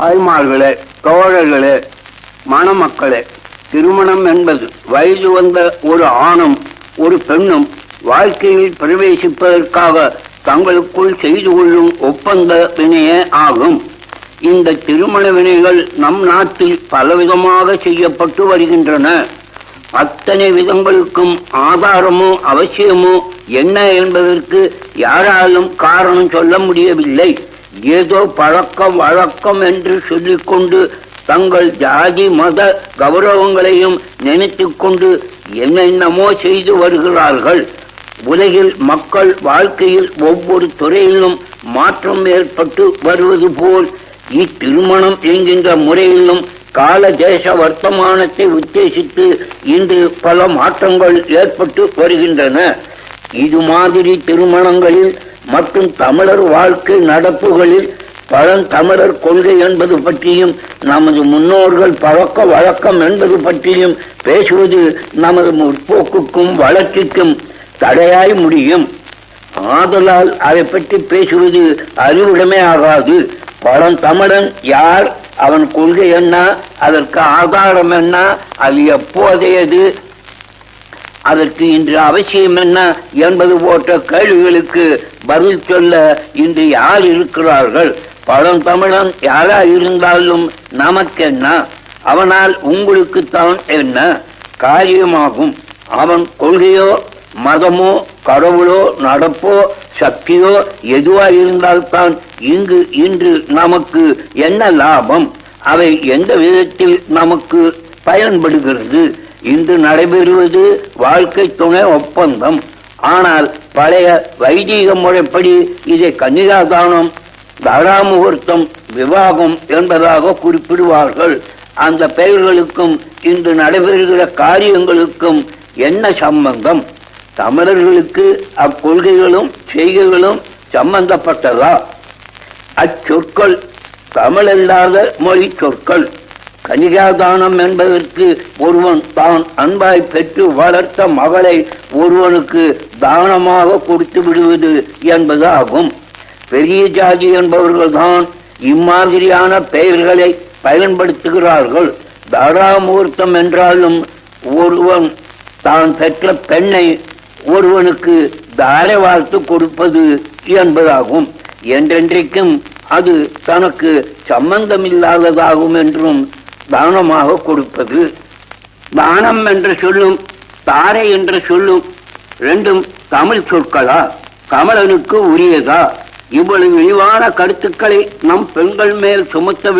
தாய்மார்களே, தோழர்களே, மணமக்களே, திருமணம் என்பது வயது வந்த ஒரு ஆணும் ஒரு பெண்ணும் வாழ்க்கையில் பிரவேசிப்பதற்காக தங்களுக்குள் செய்து கொள்ளும் ஒப்பந்த வினையே ஆகும். இந்த திருமண வினைகள் நம் நாட்டில் பலவிதமாக செய்யப்பட்டு வருகின்றன. அத்தனை விதங்களுக்கும் ஆதாரமோ அவசியமோ என்ன என்பதற்கு யாராலும் காரணம் சொல்ல முடியவில்லை. ஏதோ பழக்கம் வழக்கம் என்று சொல்லிக்கொண்டு தங்கள் ஜாதி மத கௌரவங்களையும் நினைத்து கொண்டு என்னென்னமோ செய்து வருகிறார்கள். உலகில் மக்கள் வாழ்க்கையில் ஒவ்வொரு துறையிலும் மாற்றம் ஏற்பட்டு வருவது போல் இத்திருமணம் என்கின்ற முறையிலும் கால தேச வர்த்தமானத்தை உத்தேசித்து இன்று பல மாற்றங்கள் ஏற்பட்டு வருகின்றன. இது மாதிரி திருமணங்களில் மற்றும் தமிழர் வாழ்க்கை நடப்புகளில் பழந்தமிழர் கொள்கை என்பது பற்றியும் நமது முன்னோர்கள் பழக்க வழக்கம் என்பது பற்றியும் பேசுவது நமது முற்போக்குக்கும் வளர்ச்சிக்கும் தடையாய் முடியும். ஆதலால் அதை பற்றி பேசுவது அறிவுடமே ஆகாது. பழந்தமிழன் யார், அவன் கொள்கை என்ன, அதற்கு ஆதாரம் என்ன, அது எப்போதையது, அதற்கு இன்று அவசியம் என்ன என்பது போன்ற கேள்விகளுக்கு பதில் சொல்ல இன்று யார் இருக்கிறார்கள்? பழந்தமிழன் யாரா இருந்தாலும் நமக்கென்ன? அவனால் உங்களுக்குத்தான் என்ன காரியமாகும்? அவன் கொள்கையோ மதமோ கடவுளோ நடப்போ சக்தியோ எதுவா இருந்தால்தான் இன்று நமக்கு என்ன லாபம்? அவை எந்த விதத்தில் நமக்கு பயன்படுகிறது? இன்று நடைபெறுவது வாழ்க்கை துணை ஒப்பந்தம். ஆனால் பழைய வைதீக முறைப்படி இதை கன்னிகாதானம், தாராமுகூர்த்தம், விவாகம் என்பதாக குறிப்பிடுவார்கள். அந்த பெயர்களுக்கும் இன்று நடைபெறுகிற காரியங்களுக்கும் என்ன சம்பந்தம்? தமிழர்களுக்கு அக்கொள்கைகளும் செய்கைகளும் சம்பந்தப்பட்டதா? அச்சொற்கள் தமிழல்லாத மொழி சொற்கள். கன்னிகாதானம் என்பதற்கு ஒருவன் தான் அன்பாய் பெற்று வளர்த்த மகளை ஒருவனுக்கு தானமாக கொடுத்து விடுவது என்பது ஆகும். பெரிய ஜாதி என்பவர்கள்தான் இம்மாதிரியான பெயர்களை பயன்படுத்துகிறார்கள். தாராமுகூர்த்தம் என்றாலும் ஒருவன் தான் பெற்ற பெண்ணை ஒருவனுக்கு தாரை வார்த்து கொடுப்பது என்பதாகும். என்றென்றைக்கும் அது தனக்கு சம்பந்தமில்லாததாகும் என்றும் தானமாக கொடுப்பது. தானம் என்ற சொல்லும் தாரை என்ற சொல்லும் ரெண்டும் தமிழ் சொற்களா? தமிழனுக்கு உரியதா? இவ்வளவு விரிவான கருத்துக்களை நம் பெண்கள் மேல் சுமத்த